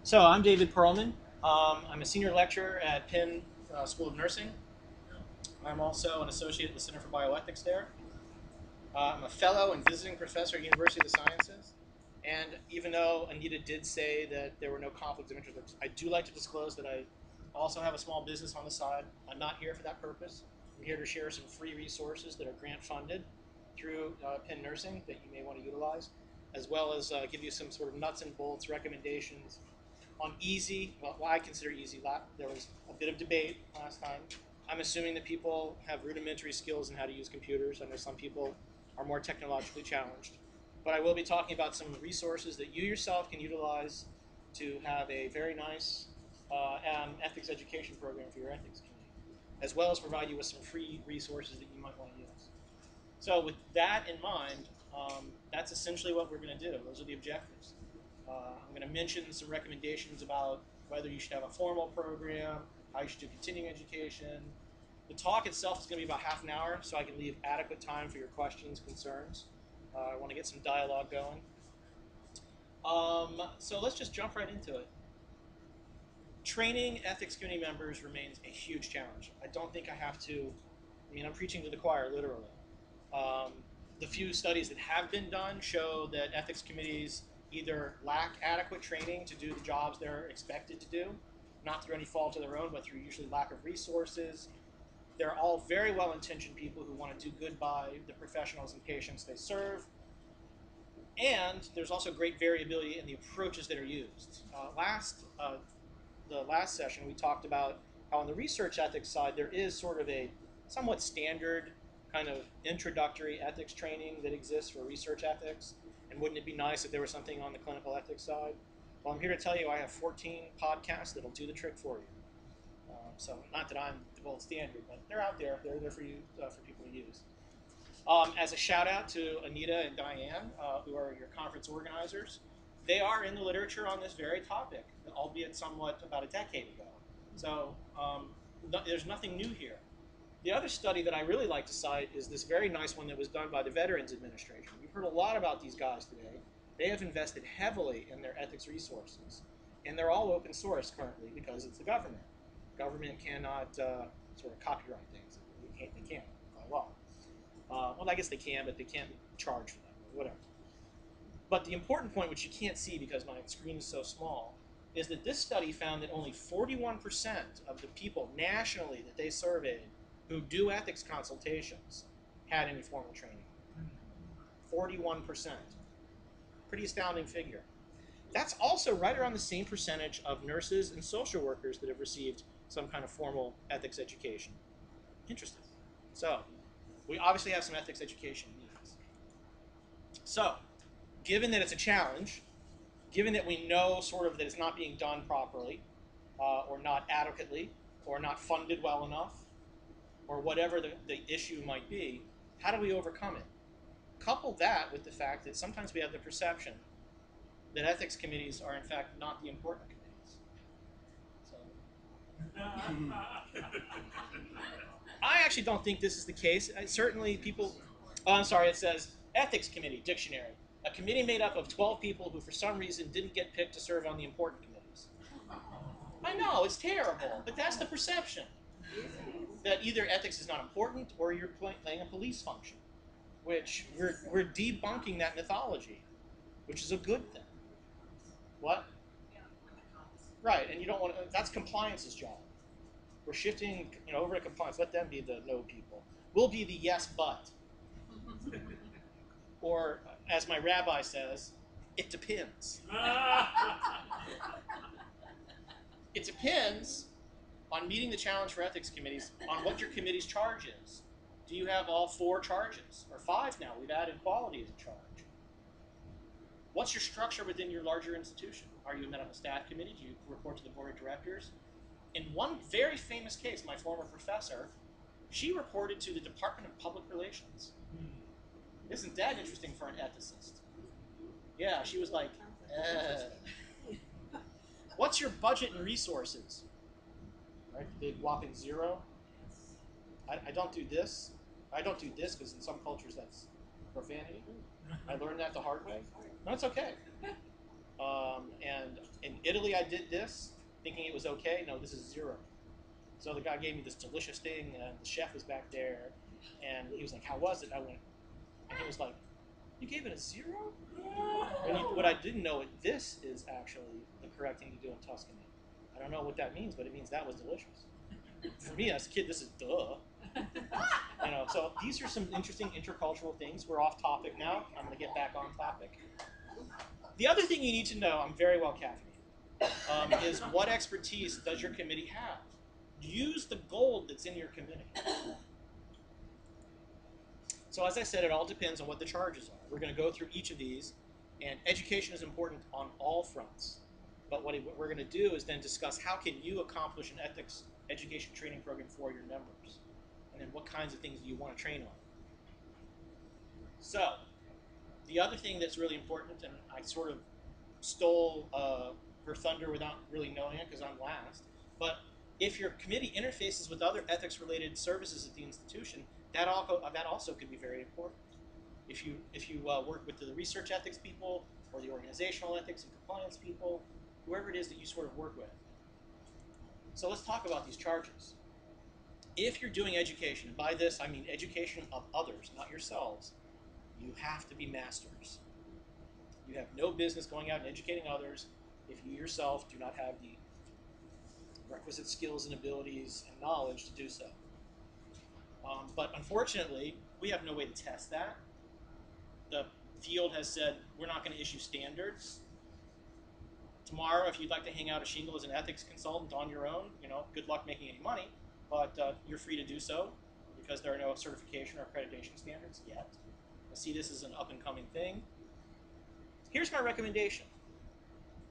So I'm David Perlman. I'm a senior lecturer at Penn School of Nursing. I'm also an associate at the Center for Bioethics there. I'm a fellow and visiting professor at University of the Sciences. And even though Anita did say that there were no conflicts of interest, I do like to disclose that I also have a small business on the side. I'm not here for that purpose. I'm here to share some free resources that are grant funded through Penn Nursing that you may want to utilize, as well as give you some sort of nuts and bolts recommendations on easy, what I consider easy. There was a bit of debate last time. I'm assuming that people have rudimentary skills in how to use computers. I know some people are more technologically challenged. But I will be talking about some resources that you yourself can utilize to have a very nice ethics education program for your ethics community, as well as provide you with some free resources that you might want to use. So with that in mind, that's essentially what we're going to do. Those are the objectives. I'm going to mention some recommendations about whether you should have a formal program, how you should do continuing education. The talk itself is going to be about half an hour, so I can leave adequate time for your questions, concerns. I want to get some dialogue going. So let's just jump right into it. Training ethics community members remains a huge challenge. I don't think I have to, I'm preaching to the choir, literally. The few studies that have been done show that ethics committees either lack adequate training to do the jobs they're expected to do, not through any fault of their own, but through usually lack of resources. They're all very well-intentioned people who want to do good by the professionals and patients they serve. And there's also great variability in the approaches that are used. The last session, we talked about how on the research ethics side, there is sort of a somewhat standard kind of introductory ethics training that exists for research ethics. And wouldn't it be nice if there was something on the clinical ethics side? Well, I'm here to tell you I have 14 podcasts that'll do the trick for you. So not that I'm the gold standard, but they're out there. They're there for you, for people to use. As a shout out to Anita and Diane, who are your conference organizers, they are in the literature on this very topic, albeit somewhat about a decade ago. So there's nothing new here. The other study that I really like to cite is this very nice one that was done by the Veterans Administration. We've heard a lot about these guys today. They have invested heavily in their ethics resources, and they're all open source currently because it's the government. Government cannot sort of copyright things. They can't by law. Well, I guess they can, but they can't charge for them or whatever. But the important point, which you can't see because my screen is so small, is that this study found that only 41% of the people nationally that they surveyed who do ethics consultations had any formal training. 41%. Pretty astounding figure. That's also right around the same percentage of nurses and social workers that have received some kind of formal ethics education. Interesting. So, we obviously have some ethics education needs. So, given that it's a challenge, given that we know sort of that it's not being done properly, or not adequately, or not funded well enough, or whatever the issue might be, how do we overcome it? Couple that with the fact that sometimes we have the perception that ethics committees are in fact not the important committees. So, I actually don't think this is the case. Certainly people, I'm sorry, it says ethics committee, dictionary. A committee made up of 12 people who for some reason didn't get picked to serve on the important committees. I know, it's terrible, but that's the perception. That either ethics is not important or you're playing a police function, which we're debunking that mythology, which is a good thing. What? Right, and you don't want to, that's compliance's job. We're shifting over to compliance. Let them be the no people. We'll be the yes but. Or, as my rabbi says, it depends. It depends on meeting the challenge for ethics committees on what your committee's charge is. Do you have all 4 charges? Or 5 now? We've added quality as a charge. What's your structure within your larger institution? Are you a medical staff committee? Do you report to the board of directors? In one very famous case, my former professor, she reported to the Department of Public Relations. Isn't that interesting for an ethicist? Yeah, she was like, What's your budget and resources? Right, the big whopping 0. I don't do this. I don't do this because in some cultures that's profanity. I learned that the hard way. No, it's okay. And in Italy, I did this thinking it was okay. No, this is 0. So the guy gave me this delicious thing, and the chef was back there, and he was like, "How was it?" I went, and he was like, "You gave it a 0?" What I didn't know, this is actually the correct thing to do in Tuscany. I don't know what that means, but it means that was delicious. For me as a kid, this is duh. So these are some interesting intercultural things. We're off topic now. I'm going to get back on topic. The other thing you need to know, I'm very well caffeinated, is what expertise does your committee have? Use the gold that's in your committee. So as I said, it all depends on what the charges are. We're going to go through each of these, and education is important on all fronts. But what we're going to do is then discuss how can you accomplish an ethics education training program for your members, and then what kinds of things do you want to train on. So the other thing that's really important, and I sort of stole her thunder without really knowing it because I'm last, but if your committee interfaces with other ethics-related services at the institution, that also could be very important. If you work with the research ethics people or the organizational ethics and compliance people, whoever it is that you sort of work with. So let's talk about these charges. If you're doing education, by this I mean education of others, not yourselves, you have to be masters. You have no business going out and educating others if you yourself do not have the requisite skills and abilities and knowledge to do so. But unfortunately, we have no way to test that. The field has said we're not going to issue standards. Tomorrow, if you'd like to hang out a shingle as an ethics consultant on your own, good luck making any money, but you're free to do so because there are no certification or accreditation standards yet. I see this as an up-and-coming thing. Here's my recommendation.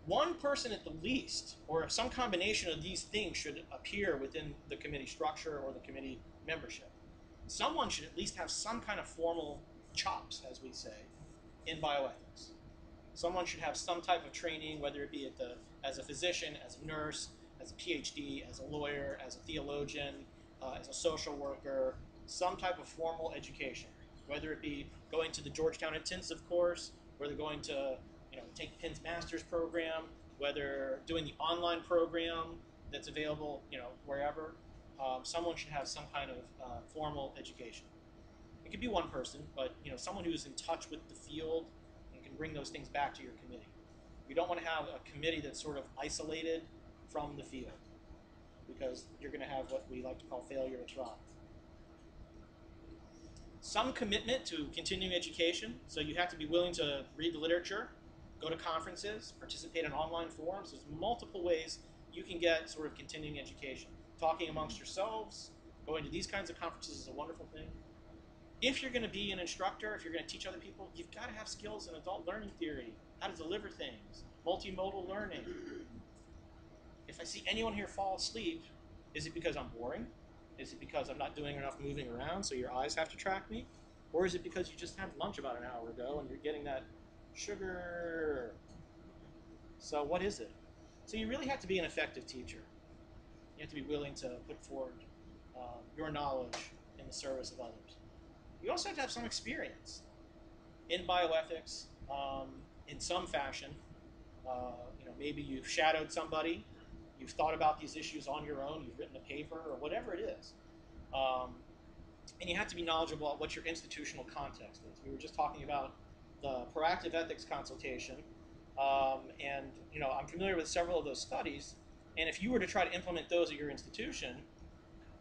One person at the least, or some combination of these things, should appear within the committee structure or the committee membership. Someone should at least have some kind of formal chops, as we say, in bioethics. Someone should have some type of training, whether it be as a physician, as a nurse, as a PhD, as a lawyer, as a theologian, as a social worker, some type of formal education, whether it be going to the Georgetown intensive course, whether going to take Penn's master's program, whether doing the online program that's available wherever. Someone should have some kind of formal education. It could be one person, but someone who's in touch with the field and can bring those things back to your committee. You don't want to have a committee that's sort of isolated from the field, because you're going to have what we like to call failure to thrive. Some commitment to continuing education, so you have to be willing to read the literature, go to conferences, participate in online forums. There's multiple ways you can get sort of continuing education. Talking amongst yourselves, going to these kinds of conferences is a wonderful thing. If you're going to be an instructor, if you're going to teach other people, you've got to have skills in adult learning theory, how to deliver things, multimodal learning. If I see anyone here fall asleep, is it because I'm boring? Is it because I'm not doing enough moving around so your eyes have to track me? Or is it because you just had lunch about an hour ago and you're getting that sugar? So what is it? So you really have to be an effective teacher. You have to be willing to put forward your knowledge in the service of others. You also have to have some experience in bioethics in some fashion. Maybe you've shadowed somebody, you've thought about these issues on your own, you've written a paper or whatever it is. And you have to be knowledgeable about what your institutional context is. We were just talking about the proactive ethics consultation, and I'm familiar with several of those studies, and if you were to try to implement those at your institution,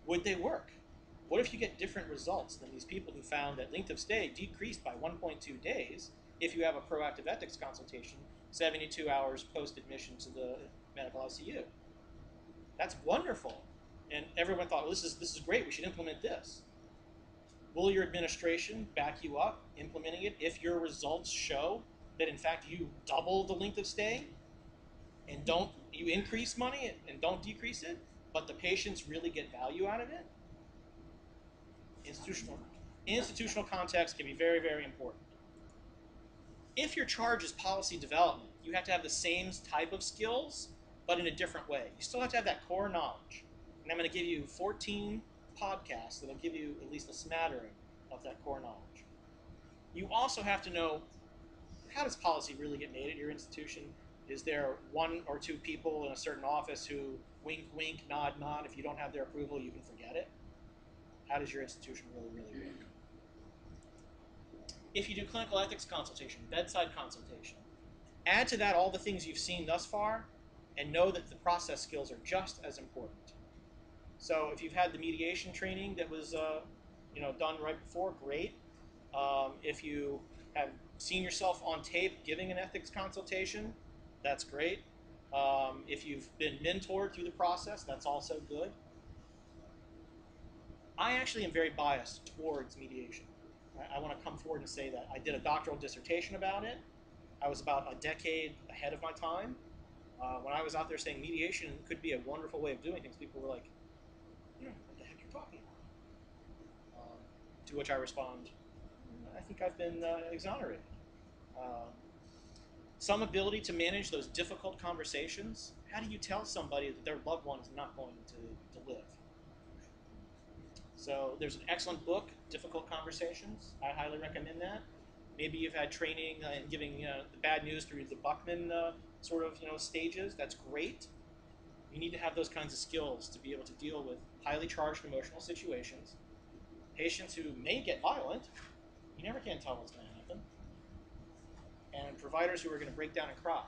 would they work? What if you get different results than these people who found that length of stay decreased by 1.2 days if you have a proactive ethics consultation 72 hours post-admission to the medical ICU? That's wonderful. And everyone thought, well, this is great, we should implement this. Will your administration back you up implementing it if your results show that in fact you double the length of stay and you increase money and don't decrease it, but the patients really get value out of it? Institutional context can be very, very important. If your charge is policy development, you have to have the same type of skills, but in a different way. You still have to have that core knowledge. And I'm going to give you 14 podcasts that will give you at least a smattering of that core knowledge. You also have to know, how does policy really get made at your institution? Is there one or two people in a certain office who wink, wink, nod, nod? If you don't have their approval, you can forget it. How does your institution really work? If you do clinical ethics consultation, bedside consultation, add to that all the things you've seen thus far, and know that the process skills are just as important. So if you've had the mediation training that was done right before, great. If you have seen yourself on tape giving an ethics consultation, that's great. If you've been mentored through the process, that's also good. I actually am very biased towards mediation. I want to come forward and say that. I did a doctoral dissertation about it. I was about a decade ahead of my time. When I was out there saying mediation could be a wonderful way of doing things, people were like, what the heck you're talking about? To which I respond, I think I've been exonerated. Some ability to manage those difficult conversations. How do you tell somebody that their loved one is not going to live? So there's an excellent book, Difficult Conversations. I highly recommend that. Maybe you've had training in giving the bad news through the Buckman stages. That's great. You need to have those kinds of skills to be able to deal with highly charged emotional situations. Patients who may get violent, you never can tell what's going to happen. And providers who are going to break down and cry.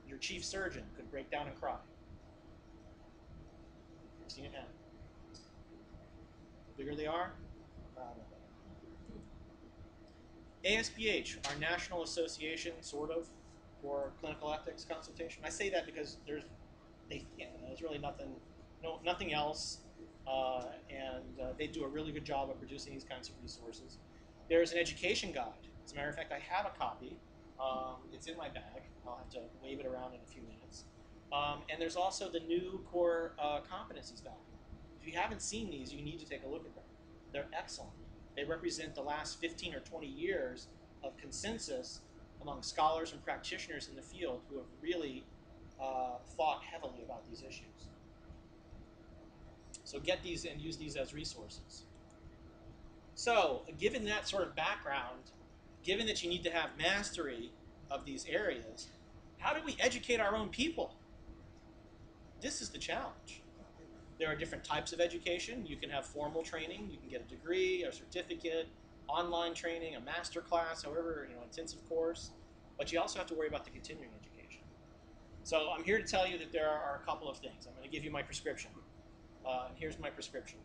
Your chief surgeon could break down and cry. I've seen it happen. The bigger they are, ASPH, our national association, sort of, for clinical ethics consultation. I say that because there's really nothing else, and they do a really good job of producing these kinds of resources. There's an education guide. As a matter of fact, I have a copy. It's in my bag. I'll have to wave it around in a few minutes. And there's also the new core competencies document. If you haven't seen these, you need to take a look at them. They're excellent. They represent the last 15 or 20 years of consensus among scholars and practitioners in the field who have really thought heavily about these issues. So get these and use these as resources. So, given that sort of background, given that you need to have mastery of these areas, how do we educate our own people? This is the challenge. There are different types of education. You can have formal training. You can get a degree, a certificate, online training, a master class, however, intensive course. But you also have to worry about the continuing education. So I'm here to tell you that there are a couple of things. I'm going to give you my prescription. Here's my prescription.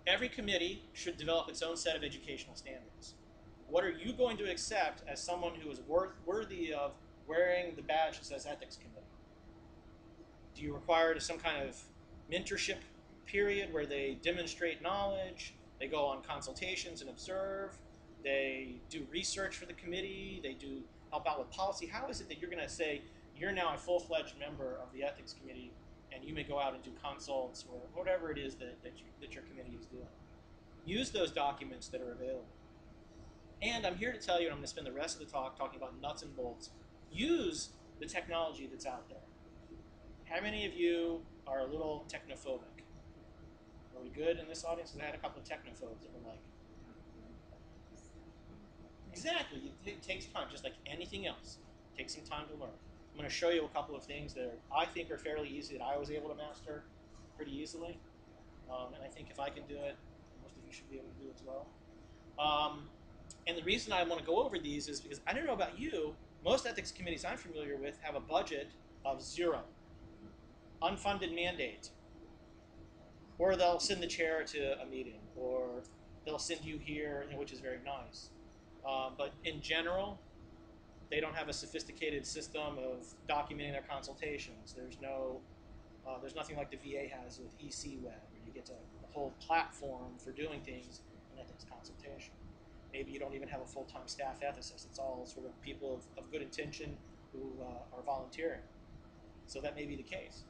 Every committee should develop its own set of educational standards. What are you going to accept as someone who is worthy of wearing the badge that says Ethics Committee? Do you require some kind of mentorship period where they demonstrate knowledge, they go on consultations and observe, they do research for the committee, they do help out with policy? How is it that you're going to say you're now a full-fledged member of the Ethics Committee and you may go out and do consults or whatever it is that your committee is doing? Use those documents that are available. And I'm here to tell you, and I'm going to spend the rest of the talk talking about nuts and bolts, use the technology that's out there. How many of you are a little technophobic? Are we good in this audience? Because I had a couple of technophobes that were like, exactly, it takes time, just like anything else. It takes some time to learn. I'm going to show you a couple of things that I think are fairly easy that I was able to master pretty easily. And I think if I can do it, most of you should be able to do it as well. And the reason I want to go over these is because I don't know about you, most ethics committees I'm familiar with have a budget of 0. Unfunded mandate. Or they'll send the chair to a meeting, or they'll send you here, which is very nice. But in general, they don't have a sophisticated system of documenting their consultations. There's nothing like the VA has with EC Web, where you get a whole platform for doing things in ethics consultation. Maybe you don't even have a full-time staff ethicist. It's all sort of people of good intention who are volunteering. So that may be the case.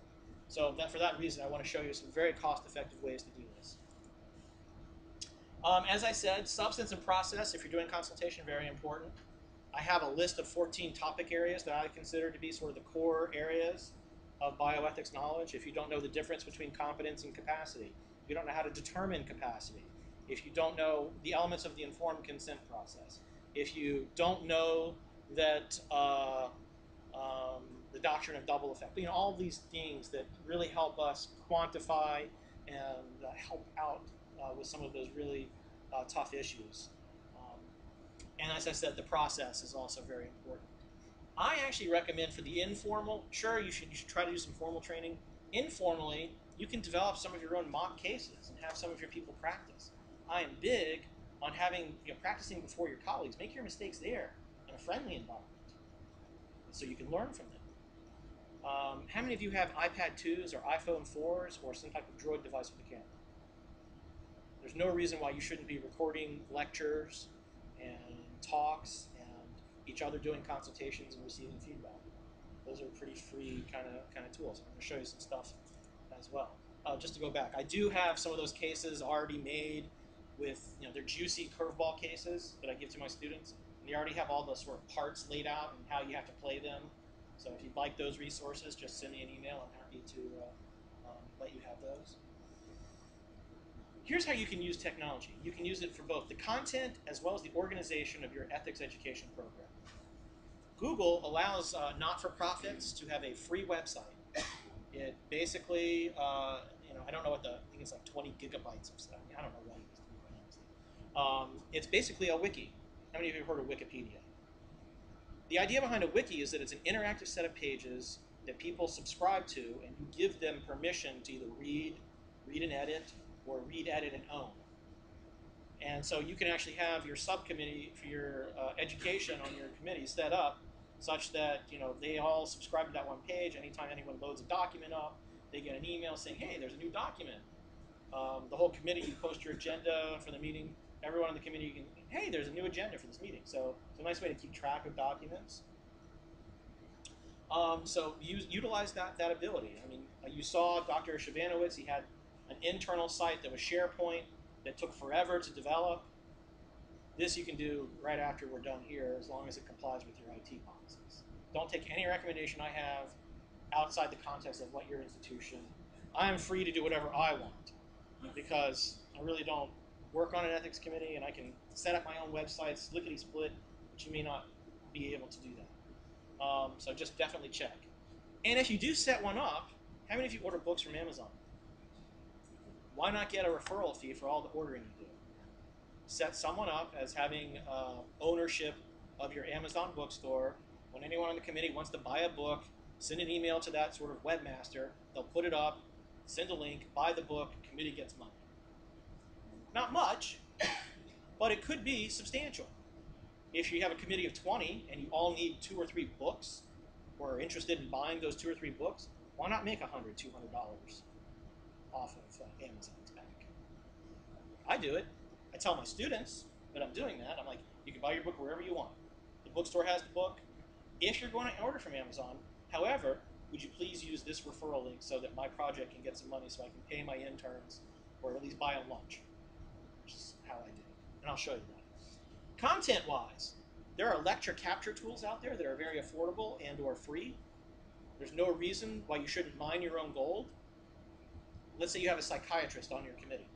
So for that reason, I want to show you some very cost-effective ways to do this. As I said, substance and process, if you're doing consultation, very important. I have a list of 14 topic areas that I consider to be sort of the core areas of bioethics knowledge. If you don't know the difference between competence and capacity, if you don't know how to determine capacity, if you don't know the elements of the informed consent process, if you don't know that the doctrine of double effect. You know, all these things that really help us quantify and help out with some of those really tough issues. Um, and as I said, the process is also very important. I actually recommend for the informal, sure, you should try to do some formal training. Informally, you can develop some of your own mock cases and have some of your people practice. I am big on having, you know, practicing before your colleagues. Make your mistakes there in a friendly environment so you can learn from them. How many of you have iPad 2s or iPhone 4s or some type of Droid device with a camera? There's no reason why you shouldn't be recording lectures and talks and each other doing consultations and receiving feedback. Those are pretty free kind of tools. I'm going to show you some stuff as well. Just to go back, I do have some of those cases already made with, you know, they're juicy curveball cases that I give to my students. And they already have all the sort of parts laid out and how you have to play them. So if you'd like those resources, just send me an email. I'm happy to let you have those. Here's how you can use technology. You can use it for both the content as well as the organization of your ethics education program. Google allows not-for-profits to have a free website. It basically, you know, I don't know what I think it's like 20 gigabytes of stuff. I don't know what it is, to be honest. It's basically a wiki. How many of you have heard of Wikipedia? The idea behind a wiki is that it's an interactive set of pages that people subscribe to, and you give them permission to either read and edit, or read, edit, and own. And so you can actually have your subcommittee for your education on your committee set up such that, you know, they all subscribe to that one page. Anytime anyone loads a document up, they get an email saying, hey, there's a new document. The whole committee, you post your agenda for the meeting. Everyone in the committee can, hey, there's a new agenda for this meeting. So it's a nice way to keep track of documents. So utilize that ability. I mean, you saw Dr. Shavanowitz, he had an internal site that was SharePoint that took forever to develop. This you can do right after we're done here, as long as it complies with your IT policies. Don't take any recommendation I have outside the context of what your institution. I am free to do whatever I want because I really don't work on an ethics committee, and I can set up my own websites, lickety-split, but you may not be able to do that. So just definitely check. And if you do set one up, how many of you order books from Amazon? Why not get a referral fee for all the ordering you do? Set someone up as having ownership of your Amazon bookstore. When anyone on the committee wants to buy a book, send an email to that sort of webmaster. They'll put it up, send a link, buy the book, committee gets money. Not much, but it could be substantial. If you have a committee of 20 and you all need 2 or 3 books, or are interested in buying those 2 or 3 books, why not make $100, $200 off of Amazon's back? I do it. I tell my students that I'm doing that. I'm like, you can buy your book wherever you want. The bookstore has the book. If you're going to order from Amazon, however, would you please use this referral link so that my project can get some money so I can pay my interns or at least buy them lunch, which is how I do it. And I'll show you that. Content-wise, there are lecture capture tools out there that are very affordable and or free. There's no reason why you shouldn't mine your own gold. Let's say you have a psychiatrist on your committee.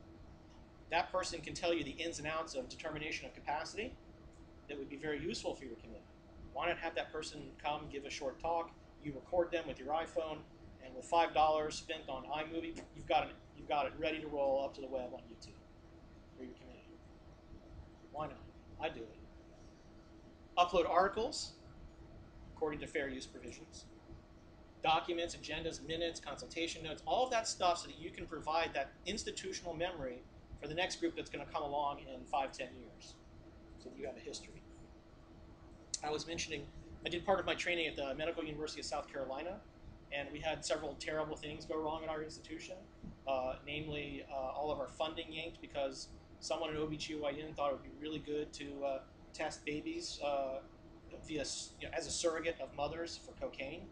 That person can tell you the ins and outs of determination of capacity that would be very useful for your committee. Why not have that person come give a short talk, you record them with your iPhone, and with $5 spent on iMovie, you've got it ready to roll up to the web on YouTube for your committee. Why not? I do it. Upload articles according to fair use provisions. Documents, agendas, minutes, consultation notes, all of that stuff so that you can provide that institutional memory for the next group that's going to come along in 5, 10 years, so that you have a history. I was mentioning, I did part of my training at the Medical University of South Carolina, and we had several terrible things go wrong in our institution, namely all of our funding yanked because someone in OBGYN thought it would be really good to test babies via, as a surrogate of mothers for cocaine,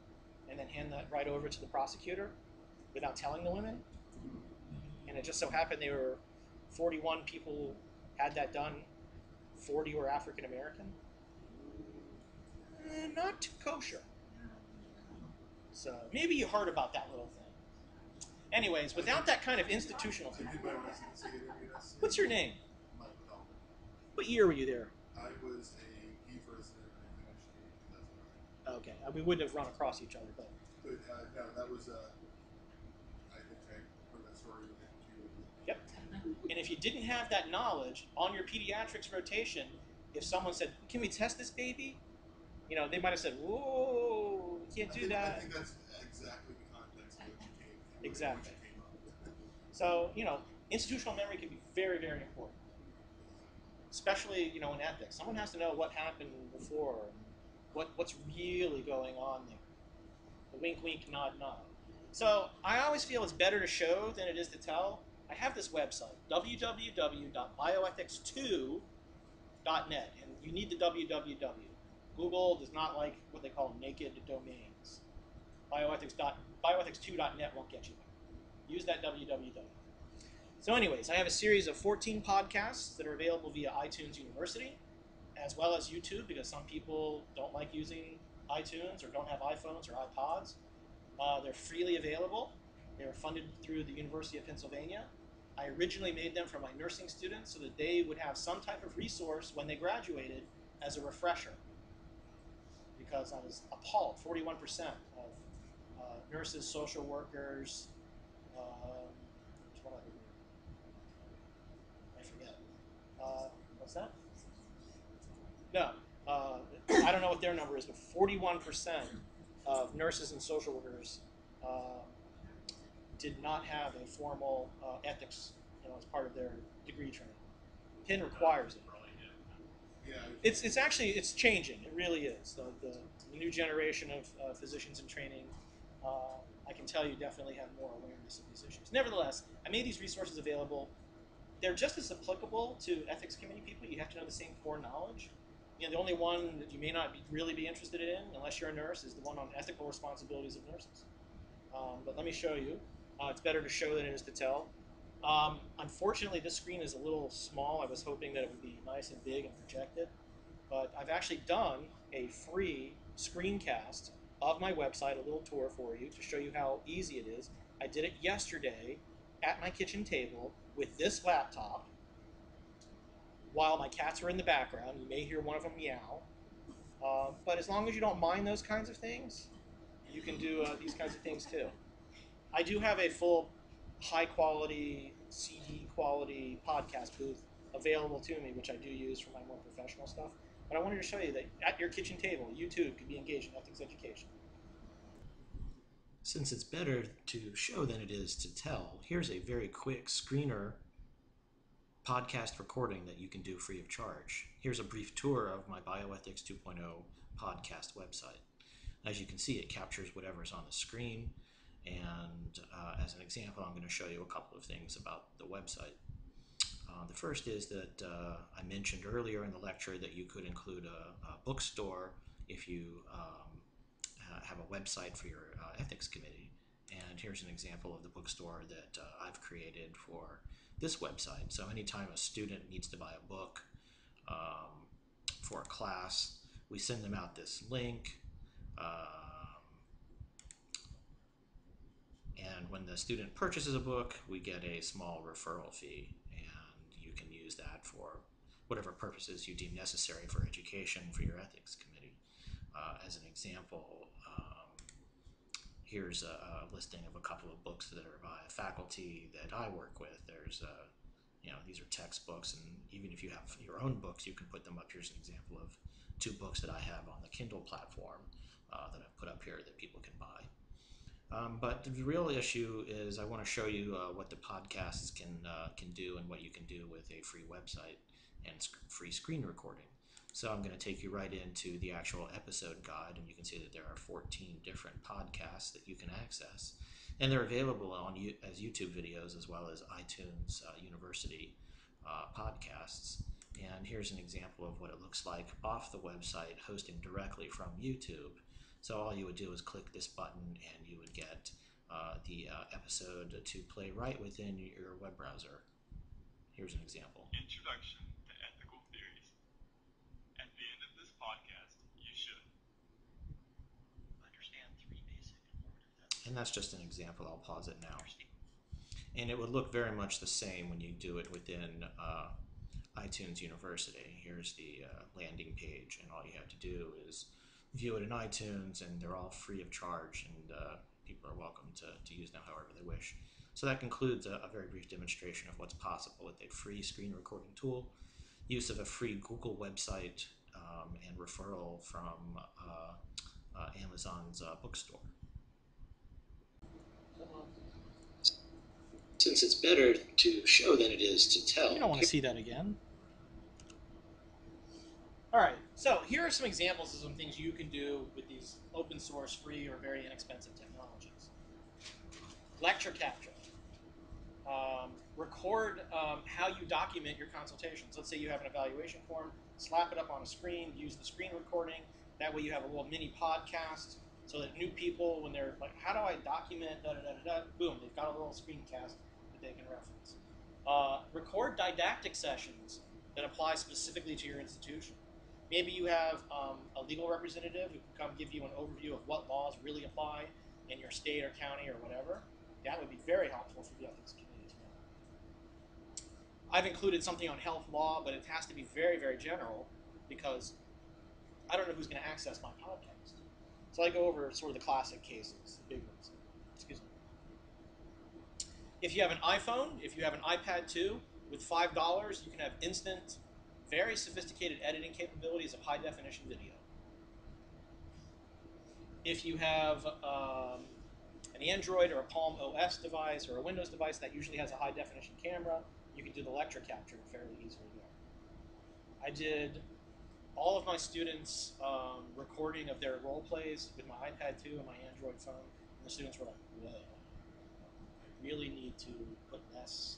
and then hand that right over to the prosecutor without telling the women. And it just so happened they were 41 people had that done, 40 were African American. Not too kosher. So maybe you heard about that little thing. Anyways, without that kind of institutional thing. What's your name? What year were you there? I was a Heath resident and finished in 2009. Okay, we wouldn't have run across each other, but no, that was. I think I heard that story with you. yep. And if you didn't have that knowledge on your pediatrics rotation, if someone said, "Can we test this baby?" They might have said, "Whoa, you can't do that." I think that's exactly the context in which you came. Exactly. Which you came up. So, institutional memory can be very, very important, especially, in ethics. Someone has to know what happened before, what's really going on there. The wink, wink, nod, nod. So I always feel it's better to show than it is to tell. I have this website, www.bioethics2.net, and you need the www. Google does not like what they call naked domains. Bioethics2.net won't get you there. Use that www. So anyways, I have a series of 14 podcasts that are available via iTunes University, as well as YouTube, because some people don't like using iTunes or don't have iPhones or iPods. They're freely available. They were funded through the University of Pennsylvania. I originally made them for my nursing students so that they would have some type of resource when they graduated as a refresher, because I was appalled. 41% of nurses, social workers, there's one other group, I forget. What's that? No, I don't know what their number is, but 41% of nurses and social workers did not have a formal ethics, as part of their degree training. Penn requires it. Yeah. It's changing. It really is. The new generation of physicians in training, I can tell you, definitely have more awareness of these issues. Nevertheless, I made these resources available. They're just as applicable to ethics committee people. You have to know the same core knowledge. The only one that you may not really be interested in, unless you're a nurse, is the one on ethical responsibilities of nurses. But let me show you. It's better to show than it is to tell. Unfortunately, this screen is a little small. I was hoping that it would be nice and big and projected. But I've actually done a free screencast of my website, a little tour for you to show you how easy it is. I did it yesterday at my kitchen table with this laptop while my cats were in the background. You may hear one of them meow. But as long as you don't mind those kinds of things, you can do these kinds of things too. I do have a full high quality, CD quality podcast booth available to me, which I do use for my more professional stuff. But I wanted to show you that at your kitchen table, you too could be engaged in ethics education. Since it's better to show than it is to tell, here's a very quick screener podcast recording that you can do free of charge. Here's a brief tour of my Bioethics 2.0 podcast website. As you can see, it captures whatever's on the screen. And as an example, I'm going to show you a couple of things about the website. The first is that I mentioned earlier in the lecture that you could include a bookstore if you have a website for your ethics committee. And here's an example of the bookstore that I've created for this website. So anytime a student needs to buy a book for a class, we send them out this link. And when the student purchases a book, we get a small referral fee, and you can use that for whatever purposes you deem necessary for education for your ethics committee. As an example, here's a listing of a couple of books that are by faculty that I work with. There's these are textbooks, and even if you have your own books, you can put them up. Here's an example of 2 books that I have on the Kindle platform that I've put up here that people can buy. But the real issue is I want to show you what the podcasts can do and what you can do with a free website and free screen recording. So I'm going to take you right into the actual episode guide, and you can see that there are 14 different podcasts that you can access. And they're available as YouTube videos as well as iTunes University podcasts. And here's an example of what it looks like off the website, hosting directly from YouTube. So all you would do is click this button and you would get the episode to play right within your web browser. Here's an example. Introduction to Ethical Theories. At the end of this podcast, you should understand 3 basic normative. And that's just an example. I'll pause it now. And it would look very much the same when you do it within iTunes University. Here's the landing page, and all you have to do is view it in iTunes, and they're all free of charge, and people are welcome to use them however they wish. So that concludes a very brief demonstration of what's possible with a free screen recording tool, use of a free Google website, and referral from Amazon's bookstore. Since it's better to show than it is to tell. You don't want to see that again. All right, so here are some examples of some things you can do with these open source, free, or very inexpensive technologies. Lecture capture. Record how you document your consultations. Let's say you have an evaluation form, slap it up on a screen, use the screen recording. That way you have a little mini podcast so that new people, when they're like, how do I document, boom, they've got a little screencast that they can reference. Record didactic sessions that apply specifically to your institution. Maybe you have a legal representative who can come give you an overview of what laws really apply in your state or county or whatever. That would be very helpful for the ethics community to know. I've included something on health law, but it has to be very, very general because I don't know who's going to access my podcast. So I go over sort of the classic cases, the big ones. Excuse me. If you have an iPhone, if you have an iPad 2, with $5, you can have instant, very sophisticated editing capabilities of high-definition video. If you have an Android or a Palm OS device or a Windows device that usually has a high-definition camera, you can do the lecture capture fairly easily there. I did all of my students' recording of their role plays with my iPad 2 and my Android phone, and the students were like, whoa, I really need to put less,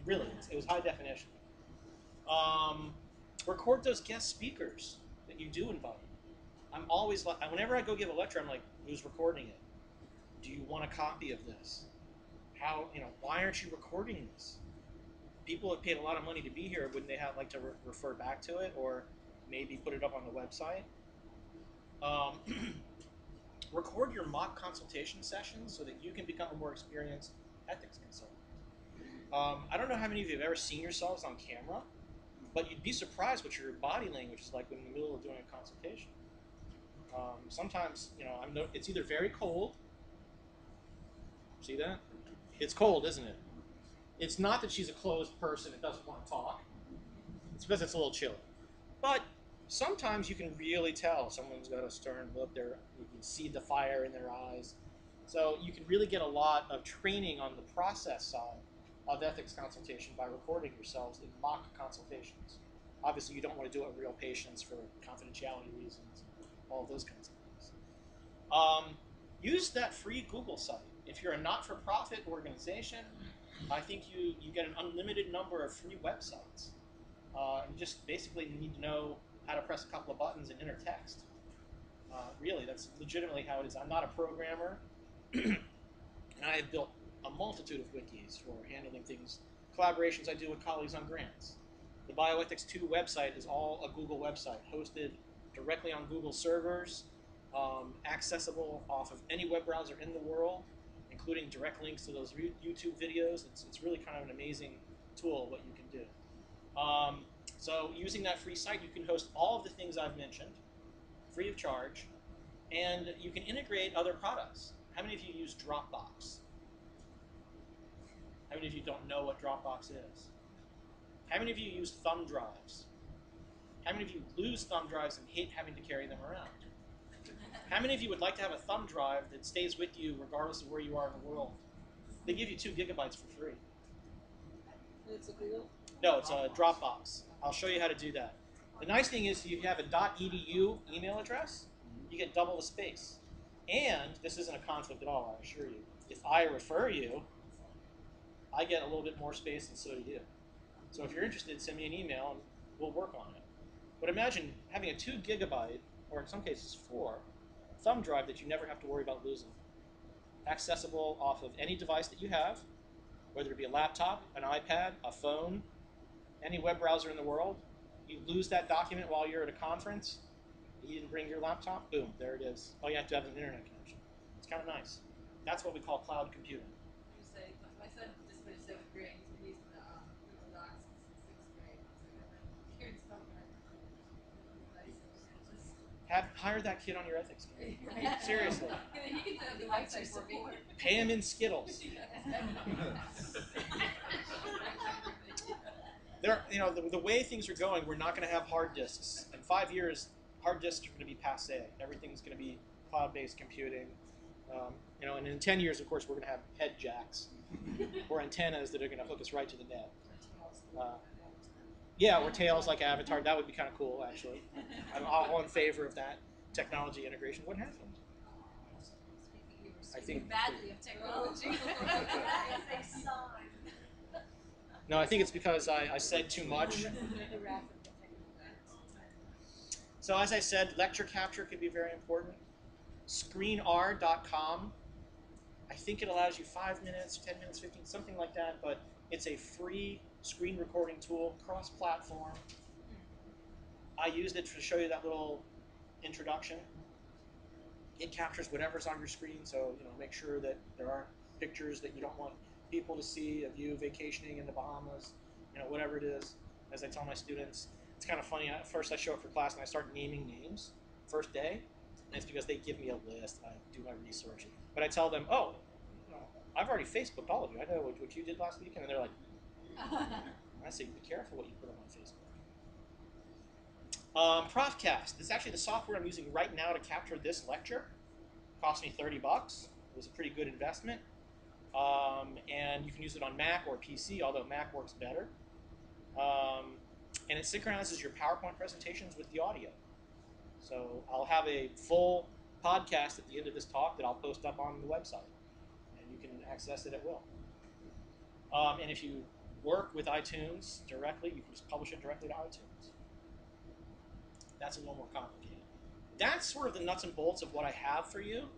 really, it was high definition. Record those guest speakers that you do invite. I'm always like, whenever I go give a lecture, I'm like, who's recording it? Do you want a copy of this? How, why aren't you recording this? People have paid a lot of money to be here. Wouldn't they like to refer back to it or maybe put it up on the website? Record your mock consultation sessions so that you can become a more experienced ethics consultant. I don't know how many of you have ever seen yourselves on camera, but you'd be surprised what your body language is like when in the middle of doing a consultation. Sometimes, it's either very cold. See that? It's cold, isn't it? It's not that she's a closed person and doesn't want to talk. It's because it's a little chilly. But sometimes you can really tell someone's got a stern look. You can see the fire in their eyes. So you can really get a lot of training on the process side of ethics consultation by recording yourselves in mock consultations. Obviously, you don't want to do it with real patients for confidentiality reasons, all of those kinds of things. Use that free Google site. If you're a not-for-profit organization, I think you get an unlimited number of free websites. You just basically need to know how to press a couple of buttons and enter text. Really, that's legitimately how it is. I'm not a programmer, and I have built a multitude of wikis for handling things, collaborations I do with colleagues on grants. The Bioethics 2 website is all a Google website, hosted directly on Google servers, accessible off of any web browser in the world, including direct links to those YouTube videos. It's really kind of an amazing tool what you can do. So using that free site, you can host all of the things I've mentioned, free of charge, and you can integrate other products. How many of you use Dropbox? How many of you don't know what Dropbox is? How many of you use thumb drives? How many of you lose thumb drives and hate having to carry them around? How many of you would like to have a thumb drive that stays with you regardless of where you are in the world? They give you 2 gigabytes for free. It's a Google? No, it's a Dropbox. I'll show you how to do that. The nice thing is if you have a .edu email address, you get double the space. And this isn't a conflict at all, I assure you. If I refer you, I get a little bit more space and so do you. So if you're interested, send me an email and we'll work on it. But imagine having a 2 gigabyte, or in some cases 4, thumb drive that you never have to worry about losing. Accessible off of any device that you have, whether it be a laptop, an iPad, a phone, any web browser in the world. You lose that document while you're at a conference, you didn't bring your laptop, boom, there it is. All you have to have is an internet connection. It's kind of nice. That's what we call cloud computing. You say, my son just finished 7th grade, he's been using the Google Docs since 6th grade. So here's something nice. hire that kid on your ethics committee. Seriously. He can set up the website for me. Pay him in Skittles. The way things are going, we're not going to have hard disks. In 5 years, hard disks are going to be passe. Everything's going to be cloud-based computing. And in 10 years, of course, we're going to have head jacks or antennas that are going to hook us right to the net. Or tails like Avatar. That would be kind of cool, actually. I'm all in favor of that technology integration. What happened? I think badly of technology. No, I think it's because I said too much. So as I said, lecture capture could be very important. ScreenR.com. I think it allows you 5 minutes, 10 minutes, 15, something like that, but it's a free screen recording tool, cross-platform. I used it to show you that little introduction. It captures whatever's on your screen, so make sure that there aren't pictures that you don't want people to see of you vacationing in the Bahamas, whatever it is. As I tell my students, it's kind of funny. At first I show up for class and I start naming names, first day, and it's because they give me a list, I do my research. But I tell them, I've already Facebooked all of you. I know what you did last weekend, and they're like, I say, be careful what you put on my Facebook. Profcast. This is actually the software I'm using right now to capture this lecture. It cost me $30. It was a pretty good investment. And you can use it on Mac or PC, although Mac works better. And it synchronizes your PowerPoint presentations with the audio. So I'll have a full podcast at the end of this talk that I'll post up on the website. And you can access it at will. And if you work with iTunes directly, you can just publish it directly to iTunes. That's a little more complicated. That's sort of the nuts and bolts of what I have for you.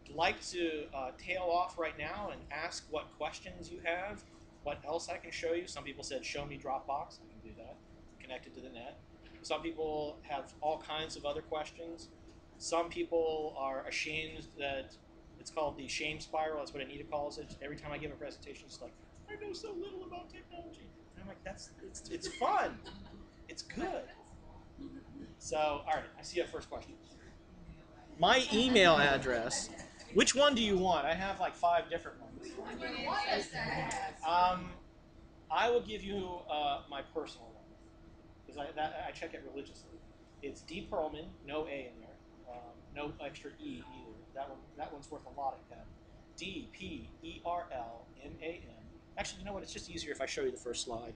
I'd like to tail off right now and ask what questions you have, what else I can show you. Some people said, show me Dropbox. I can do that, connected to the net. Some people have all kinds of other questions. Some people are ashamed that it's called the shame spiral. That's what Anita calls it. Every time I give a presentation, it's like, I know so little about technology. And I'm like, it's fun. It's good. So, all right, I see a first question. My email address, which one do you want? I have like 5 different ones. I will give you my personal one, because I check it religiously. It's D. Perlman, no A in there, no extra E either. That one's worth a lot of pen. DPERLMAN. Actually, you know what? It's just easier if I show you the first slide.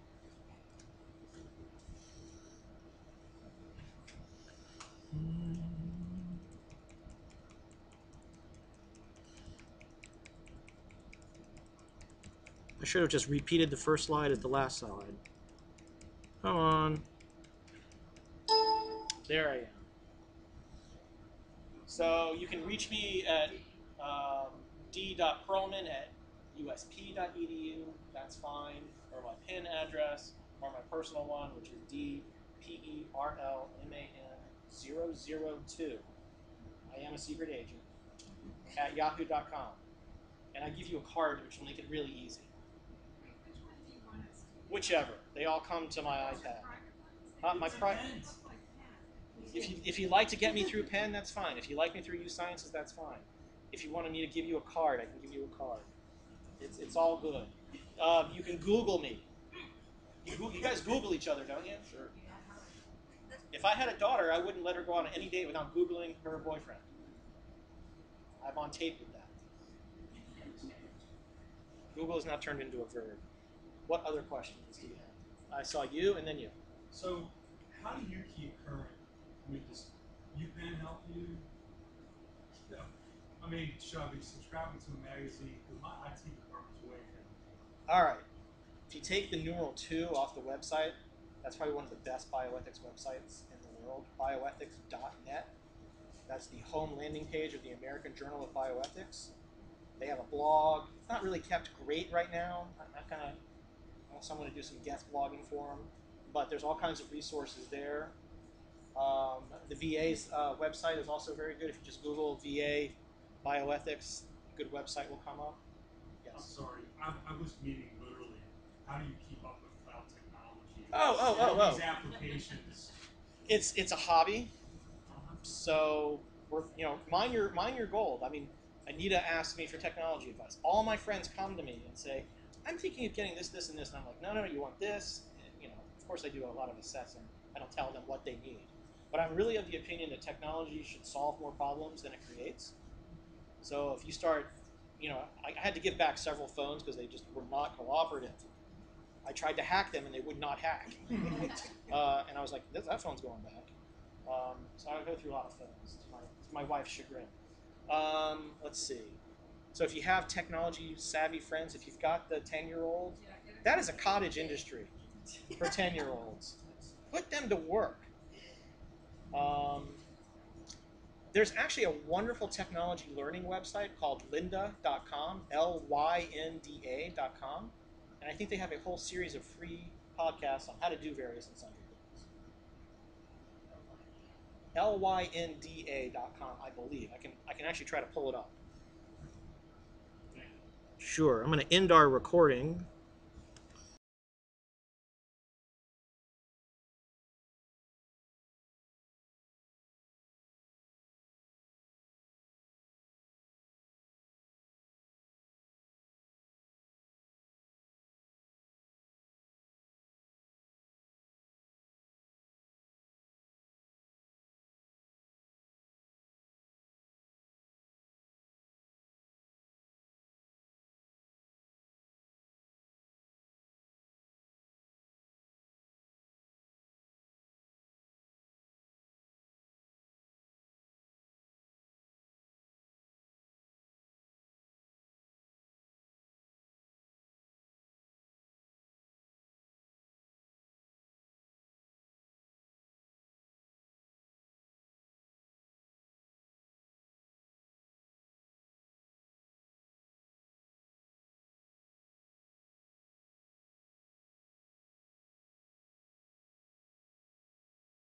I should have just repeated the first slide as the last slide. Come on. There I am. So you can reach me at d.perlman@usp.edu. That's fine. Or my PIN address, or my personal one, which is DPERLMAN002. I am a secret agent. At yahoo.com. And I give you a card, which will make it really easy. Whichever. They all come to my iPad. If you like to get me through pen, that's fine. If you like me through USciences, that's fine. If you wanted me to give you a card, I can give you a card. It's all good. You can Google me. You guys Google each other, don't you? Sure. If I had a daughter, I wouldn't let her go on any date without Googling her boyfriend. I'm on tape with that. Google is now turned into a verb. What other questions do you have? I saw you and then you. So, how do you keep current? I mean, does UPenn help you? Yeah. I mean, should I be subscribing to a magazine? Because my IT department's way ahead. All right. If you take the numeral 2 off the website, that's probably one of the best bioethics websites in the world, bioethics.net. That's the home landing page of the American Journal of Bioethics. They have a blog. It's not really kept great right now. I want someone to do some guest blogging for them. But there's all kinds of resources there. The VA's website is also very good. If you just Google VA bioethics, a good website will come up. Yes. I'm sorry. I was meaning literally, how do you keep up with cloud technology? Oh. These applications. It's a hobby. So mind your gold. I mean, Anita asked me for technology advice. All my friends come to me and say, "I'm thinking of getting this, this, and this," and I'm like, "No, you want this." And, of course, I do a lot of assessing. I don't tell them what they need, but I'm really of the opinion that technology should solve more problems than it creates. So if you start, I had to give back several phones because they just were not cooperative. I tried to hack them and they would not hack, and I was like, "That phone's going back." So I go through a lot of phones to my wife's chagrin. Let's see. So if you have technology savvy friends, if you've got the 10-year-old, that is a cottage industry for 10-year-olds. Put them to work. Um, there's actually a wonderful technology learning website called lynda.com, lynda.com, and I think they have a whole series of free podcasts on how to do various and sundry things. lynda.com, I believe. I can actually try to pull it up. Sure, I'm going to end our recording.